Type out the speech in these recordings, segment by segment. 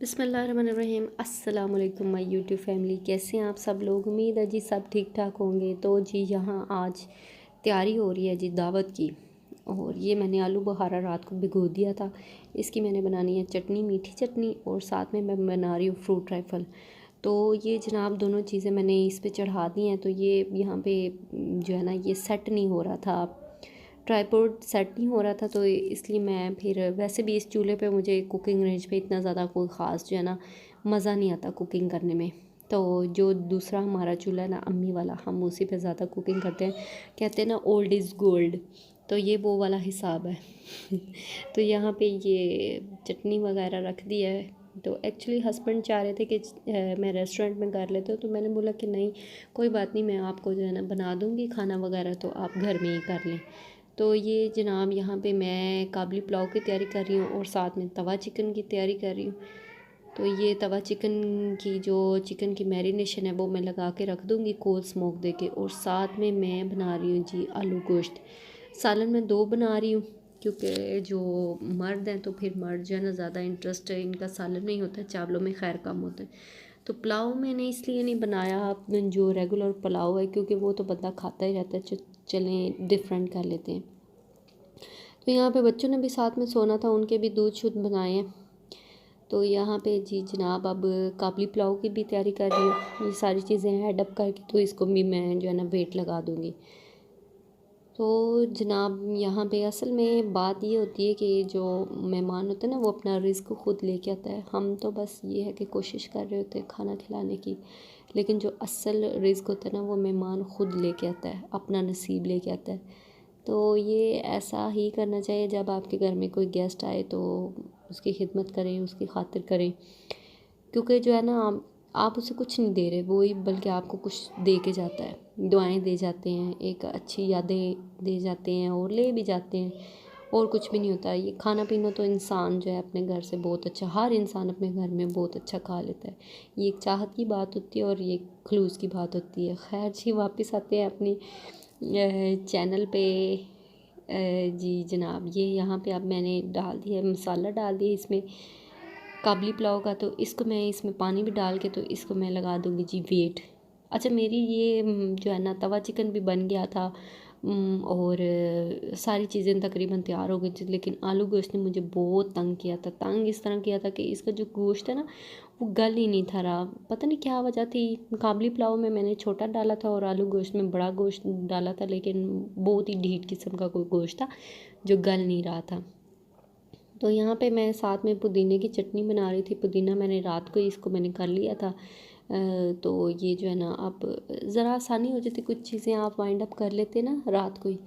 बिस्मिल्लाहिर्रहमानिर्रहीम। अस्सलाम वालेकुम माय यूट्यूब फैमिली, कैसे हैं आप सब लोग। उम्मीद है जी सब ठीक ठाक होंगे। तो जी यहाँ आज तैयारी हो रही है जी दावत की। और ये मैंने आलू बुखारा रात को भिगो दिया था। इसकी मैंने बनानी है चटनी, मीठी चटनी, और साथ में मैं बना रही हूँ फ्रूट राइफ़ल। तो ये जनाब दोनों चीज़ें मैंने इस पे चढ़ा दी हैं। तो ये यहाँ पे जो है ना ये सेट नहीं हो रहा था, ट्राईपोड सेट नहीं हो रहा था। तो इसलिए मैं फिर वैसे भी इस चूल्हे पे मुझे कुकिंग रेंज पे इतना ज़्यादा कोई ख़ास जो है ना मज़ा नहीं आता कुकिंग करने में। तो जो दूसरा हमारा चूल्हा है ना अम्मी वाला, हम उसी पे ज़्यादा कुकिंग करते हैं। कहते हैं ना ओल्ड इज़ गोल्ड, तो ये वो वाला हिसाब है। तो यहाँ पे ये चटनी वगैरह रख दी है। तो एक्चुअली हस्बैंड चाह रहे थे कि मैं रेस्टोरेंट में कर लेते हो, तो मैंने बोला कि नहीं कोई बात नहीं, मैं आपको जो है ना बना दूँगी खाना वगैरह, तो आप घर में ही कर लें। तो ये जनाब यहाँ पे मैं काबली पुलाव की तैयारी कर रही हूँ और साथ में तवा चिकन की तैयारी कर रही हूँ। तो ये तवा चिकन की जो चिकन की मैरिनेशन है वो मैं लगा के रख दूँगी कोल स्मोक दे के। और साथ में मैं बना रही हूँ जी आलू गोश्त। सालन मैं 2 बना रही हूँ क्योंकि जो मर्द हैं तो फिर मर्द जो है ना ज़्यादा इंटरेस्ट इनका सालन में ही होता है, चावलों में खैर कम होता है। तो पुलाव मैंने इसलिए नहीं बनाया जो रेगुलर पुलाव है, क्योंकि वो तो बंदा खाता ही रहता है। चलें डिफरेंट कर लेते हैं। तो यहाँ पे बच्चों ने भी साथ में सोना था, उनके भी दूध शुद्ध बनाए हैं। तो यहाँ पे जी जनाब अब काबली पुलाव की भी तैयारी कर रही हूँ। ये सारी चीज़ें ऐड अप करके तो इसको भी मैं जो है ना वेट लगा दूँगी। तो जनाब यहाँ पे असल में बात ये होती है कि जो मेहमान होते हैं ना वो अपना रिस्क खुद लेके आता है। हम तो बस ये है कि कोशिश कर रहे होते हैं खाना खिलाने की, लेकिन जो असल रिस्क होता है ना वो मेहमान खुद लेके आता है, अपना नसीब लेके आता है। तो ये ऐसा ही करना चाहिए, जब आपके घर में कोई गेस्ट आए तो उसकी खिदमत करें, उसकी खातिर करें। क्योंकि जो है ना आप उसे कुछ नहीं दे रहे, वो ही बल्कि आपको कुछ दे के जाता है, दुआएं दे जाते हैं, एक अच्छी यादें दे जाते हैं और ले भी जाते हैं। और कुछ भी नहीं होता। ये खाना पीना तो इंसान जो है अपने घर से बहुत अच्छा, हर इंसान अपने घर में बहुत अच्छा खा लेता है। ये एक चाहत की बात होती है और ये खलूस की बात होती है। खैर जी वापस आते हैं अपनी चैनल पे। जी जनाब ये यहाँ पे अब मैंने डाल दिया मसाला, डाल दिया इसमें काबली पुलाव का। तो इसको मैं इसमें पानी भी डाल के तो इसको मैं लगा दूँगी जी वेट। अच्छा मेरी ये जो है ना तवा चिकन भी बन गया था। और सारी चीज़ें तकरीबन तैयार हो गई थी, लेकिन आलू गोश्त ने मुझे बहुत तंग किया था। तंग इस तरह किया था कि इसका जो गोश्त है ना वो गल ही नहीं था रहा। पता नहीं क्या वजह थी। काबली पुलाव में मैंने छोटा डाला था और आलू गोश्त में बड़ा गोश्त डाला था, लेकिन बहुत ही ढीठ किस्म का कोई गोश्त था जो गल नहीं रहा था। तो यहाँ पे मैं साथ में पुदीने की चटनी बना रही थी। पुदीना मैंने रात को ही इसको मैंने कर लिया था। तो ये जो है ना अब ज़रा आसानी हो जाती, कुछ चीज़ें आप वाइंड अप कर लेते ना रात को ही।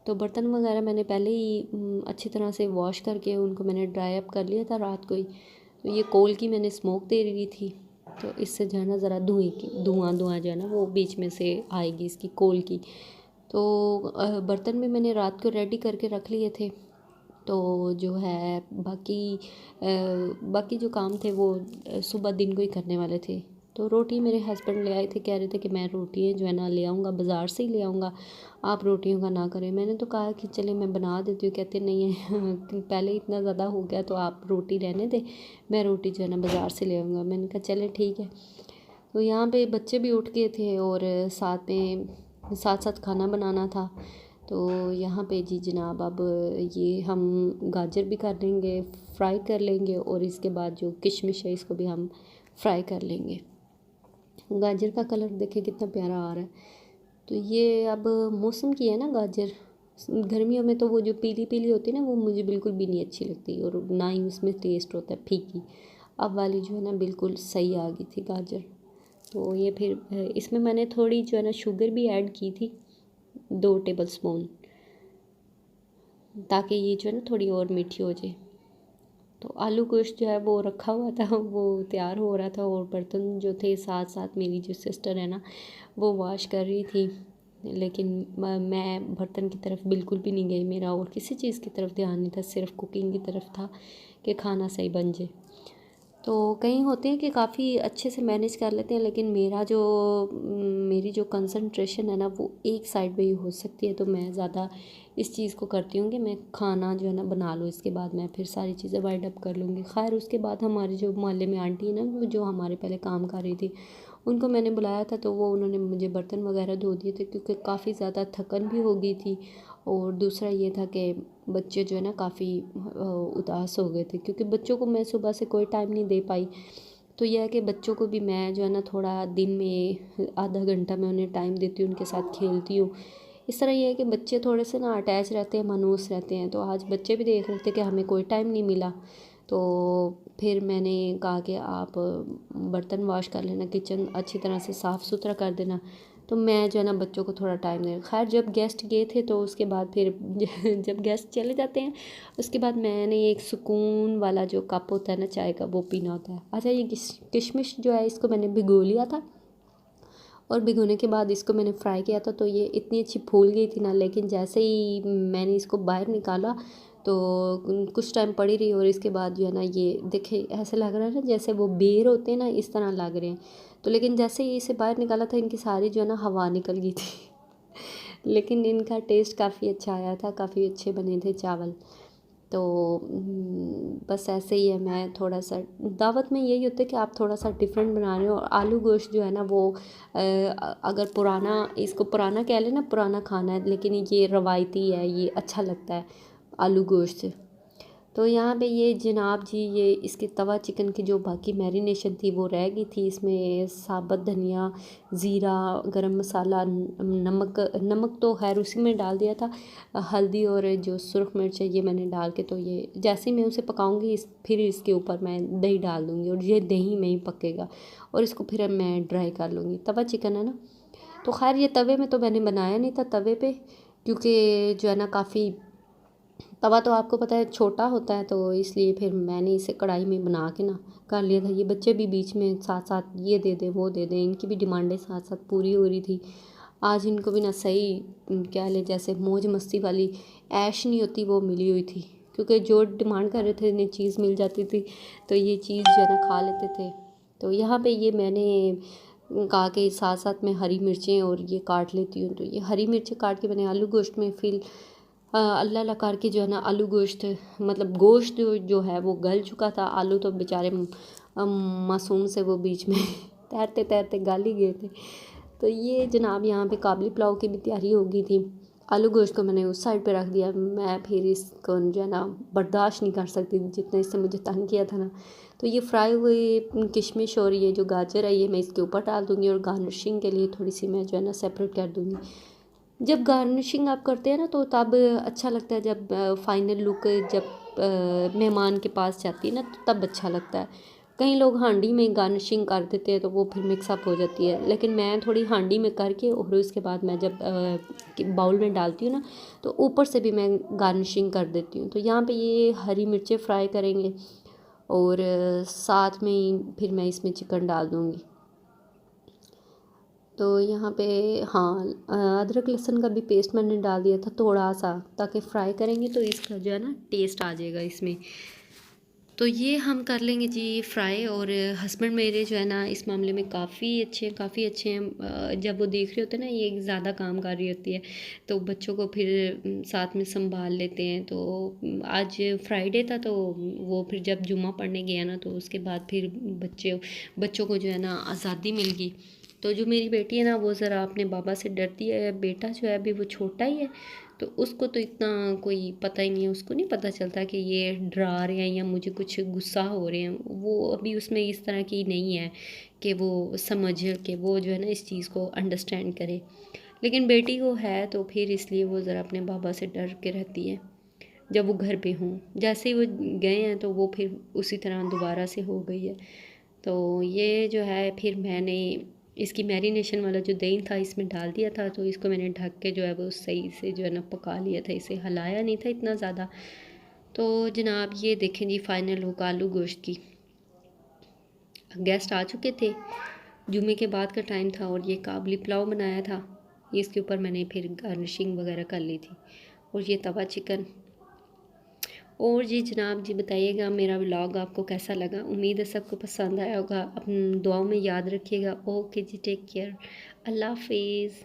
तो बर्तन वगैरह मैंने पहले ही अच्छी तरह से वॉश करके उनको मैंने ड्राई अप कर लिया था रात को ही। तो ये कोल की मैंने स्मोक दे रही थी, तो इससे जो है ना ज़रा धुआं जो है ना वो बीच में से आएगी इसकी कोल की। तो बर्तन भी मैंने रात को रेडी करके रख लिए थे। तो जो है बाकी जो काम थे वो सुबह दिन को ही करने वाले थे। तो रोटी मेरे हस्बैंड ले आए थे, कह रहे थे कि मैं रोटियाँ जो है ना ले आऊँगा, बाज़ार से ही ले आऊँगा, आप रोटियों का ना करें। मैंने तो कहा कि चले मैं बना देती हूँ। कहते नहीं है पहले इतना ज़्यादा हो गया तो आप रोटी रहने दें, मैं रोटी जो है ना बाज़ार से ले आऊँगा। मैंने कहा चले ठीक है। तो यहाँ पे बच्चे भी उठ गए थे और साथ साथ खाना बनाना था। तो यहाँ पे जी जनाब अब ये हम गाजर भी कर लेंगे, फ्राई कर लेंगे, और इसके बाद जो किशमिश है इसको भी हम फ्राई कर लेंगे। गाजर का कलर देखिए कितना प्यारा आ रहा है। तो ये अब मौसम की है ना गाजर। गर्मियों में तो वो जो पीली पीली होती है ना वो मुझे बिल्कुल भी नहीं अच्छी लगती, और ना ही उसमें टेस्ट होता है, फीकी। अब वाली जो है ना बिल्कुल सही आ गई थी गाजर। तो ये फिर इसमें मैंने थोड़ी जो है ना शुगर भी ऐड की थी, 2 टेबल स्पून, ताकि ये जो है ना थोड़ी और मीठी हो जाए। तो आलू गोश्त जो है वो रखा हुआ था, वो तैयार हो रहा था, और बर्तन जो थे साथ साथ मेरी जो सिस्टर है ना वो वॉश कर रही थी। लेकिन मैं बर्तन की तरफ बिल्कुल भी नहीं गई, मेरा और किसी चीज़ की तरफ ध्यान नहीं था, सिर्फ कुकिंग की तरफ था कि खाना सही बन जाए। तो कई होते हैं कि काफ़ी अच्छे से मैनेज कर लेते हैं, लेकिन मेरी जो कंसंट्रेशन है ना वो एक साइड पे ही हो सकती है। तो मैं ज़्यादा इस चीज़ को करती हूँ कि मैं खाना जो है ना बना लूँ, इसके बाद मैं फिर सारी चीज़ें वाइंड अप कर लूँगी। खैर उसके बाद हमारे जो मोहल्ले में आंटी है ना, वो जो हमारे पहले काम कर रही थी, उनको मैंने बुलाया था, तो वो उन्होंने मुझे बर्तन वगैरह धो दिए थे, क्योंकि काफ़ी ज़्यादा थकन भी हो गई थी। और दूसरा ये था कि बच्चे जो है ना काफ़ी उदास हो गए थे, क्योंकि बच्चों को मैं सुबह से कोई टाइम नहीं दे पाई। तो यह है कि बच्चों को भी मैं जो है ना थोड़ा दिन में आधा घंटा मैं उन्हें टाइम देती हूँ, उनके साथ खेलती हूँ। इस तरह ये है कि बच्चे थोड़े से ना अटैच रहते हैं, मनूस रहते हैं। तो आज बच्चे भी देख रहे थे कि हमें कोई टाइम नहीं मिला, तो फिर मैंने कहा कि आप बर्तन वॉश कर लेना, किचन अच्छी तरह से साफ़ सुथरा कर देना। तो मैं जो है ना बच्चों को थोड़ा टाइम दे। खैर जब गेस्ट गए थे तो उसके बाद फिर जब गेस्ट चले जाते हैं उसके बाद मैंने एक सुकून वाला जो कप होता है ना चाय का, वो पीना होता है। अच्छा, ये किशमिश जो है इसको मैंने भिगो लिया था, और भिगोने के बाद इसको मैंने फ्राई किया था। तो ये इतनी अच्छी फूल गई थी ना, लेकिन जैसे ही मैंने इसको बाहर निकाला तो कुछ टाइम पड़ी रही, और इसके बाद जो है ना ये देखे ऐसे लग रहा है ना जैसे वो बेर होते हैं ना, इस तरह लग रहे हैं। तो लेकिन जैसे ही इसे बाहर निकाला था इनकी सारी जो है ना हवा निकल गई थी लेकिन इनका टेस्ट काफ़ी अच्छा आया था, काफ़ी अच्छे बने थे चावल। तो बस ऐसे ही है। मैं थोड़ा सा दावत में यही होता है कि आप थोड़ा सा डिफरेंट बना रहे हो। और आलू गोश्त जो है ना वो अगर पुराना, इसको पुराना कह लें ना, पुराना खाना है, लेकिन ये रवायती है, ये अच्छा लगता है आलू गोश्त। तो यहाँ पे ये जनाब जी, ये इसके तवा चिकन की जो बाकी मैरिनेशन थी वो रह गई थी। इसमें साबुत धनिया, ज़ीरा, गरम मसाला, नमक नमक तो खैर उसी में डाल दिया था, हल्दी और जो सुरख मिर्च है ये मैंने डाल के, तो ये जैसे ही मैं उसे पकाऊंगी फिर इसके ऊपर मैं दही डाल दूँगी, और ये दही में ही पकेगा, और इसको फिर मैं ड्राई कर लूँगी। तवा चिकन है ना, तो खैर ये तवे में तो मैंने बनाया नहीं था तवे पे, क्योंकि जो है ना काफ़ी तवा तो आपको पता है छोटा होता है, तो इसलिए फिर मैंने इसे कढ़ाई में बना के ना कर लिया था। ये बच्चे भी बीच में साथ साथ ये दे दें वो दे दें, इनकी भी डिमांडें साथ साथ पूरी हो रही थी। आज इनको भी ना सही क्या ले, जैसे मौज मस्ती वाली ऐश नहीं होती वो मिली हुई थी, क्योंकि जो डिमांड कर रहे थे इन्हें चीज़ मिल जाती थी, तो ये चीज़ जो है ना खा लेते थे। तो यहाँ पे ये मैंने कहा कि साथ साथ में हरी मिर्चें और ये काट लेती हूँ, तो ये हरी मिर्चें काट के मैंने आलू गोश्त में फिर अल्लाह अल्लाह करके जो है ना आलू गोश्त, मतलब गोश्त जो है वो गल चुका था, आलू तो बेचारे मासूम से वो बीच में तैरते तैरते गल ही गए थे। तो ये जनाब यहाँ पे काबली पुलाव की भी तैयारी हो गई थी। आलू गोश्त को मैंने उस साइड पे रख दिया। मैं फिर इसको जो है ना बर्दाश्त नहीं कर सकती जितना इससे मुझे तंग किया था ना, तो ये फ्राई हुई किशमिश और ये जो गाजर है ये मैं इसके ऊपर डाल दूँगी, और गार्निशिंग के लिए थोड़ी सी मैं जो है ना सेपरेट कर दूँगी। जब गार्निशिंग आप करते हैं ना तो तब अच्छा लगता है, जब फाइनल लुक जब मेहमान के पास जाती है ना तो तब अच्छा लगता है। कई लोग हांडी में गार्निशिंग कर देते हैं तो वो फिर मिक्सअप हो जाती है, लेकिन मैं थोड़ी हांडी में करके और उसके बाद मैं जब बाउल में डालती हूँ ना तो ऊपर से भी मैं गार्निशिंग कर देती हूँ। तो यहाँ पे ये हरी मिर्चें फ्राई करेंगे, और साथ में ही फिर मैं इसमें चिकन डाल दूँगी। तो यहाँ पे हाँ, अदरक लहसुन का भी पेस्ट मैंने डाल दिया था थोड़ा सा, ताकि फ्राई करेंगे तो इसका जो है ना टेस्ट आ जाएगा इसमें। तो ये हम कर लेंगे जी फ्राई। और हस्बैंड मेरे जो है ना इस मामले में काफ़ी अच्छे हैं, काफ़ी अच्छे हैं। जब वो देख रहे होते हैं ना ये ज़्यादा काम कर रही होती है, तो बच्चों को फिर साथ में संभाल लेते हैं। तो आज फ्राइडे था, तो वो फिर जब जुम्मा पढ़ने गया ना तो उसके बाद फिर बच्चों को जो है ना आज़ादी मिल गई। तो जो मेरी बेटी है ना वो ज़रा अपने बाबा से डरती है, बेटा जो है अभी वो छोटा ही है, तो उसको तो इतना कोई पता ही नहीं है, उसको नहीं पता चलता कि ये डरा रहे हैं या मुझे कुछ गुस्सा हो रहे हैं। वो अभी उसमें इस तरह की नहीं है कि वो समझ के वो जो है ना इस चीज़ को अंडरस्टैंड करे। लेकिन बेटी को है, तो फिर इसलिए वो ज़रा अपने बाबा से डर के रहती है जब वो घर पे हों। जैसे ही वो गए हैं तो वो फिर उसी तरह दोबारा से हो गई है। तो ये जो है फिर मैंने इसकी मैरिनेशन वाला जो दही था इसमें डाल दिया था, तो इसको मैंने ढक के जो है वो सही से जो है ना पका लिया था, इसे हिलाया नहीं था इतना ज़्यादा। तो जनाब ये देखें जी फाइनल लुक आलू गोश्त की। गेस्ट आ चुके थे, जुमे के बाद का टाइम था, और ये काबली पुलाव बनाया था, ये इसके ऊपर मैंने फिर गार्निशिंग वगैरह कर ली थी। और ये तवा चिकन, और जी जनाब जी बताइएगा मेरा व्लॉग आपको कैसा लगा। उम्मीद है सबको पसंद आया होगा। अपनी दुआओं में याद रखिएगा। ओके जी, टेक केयर। अल्लाह हाफिज़।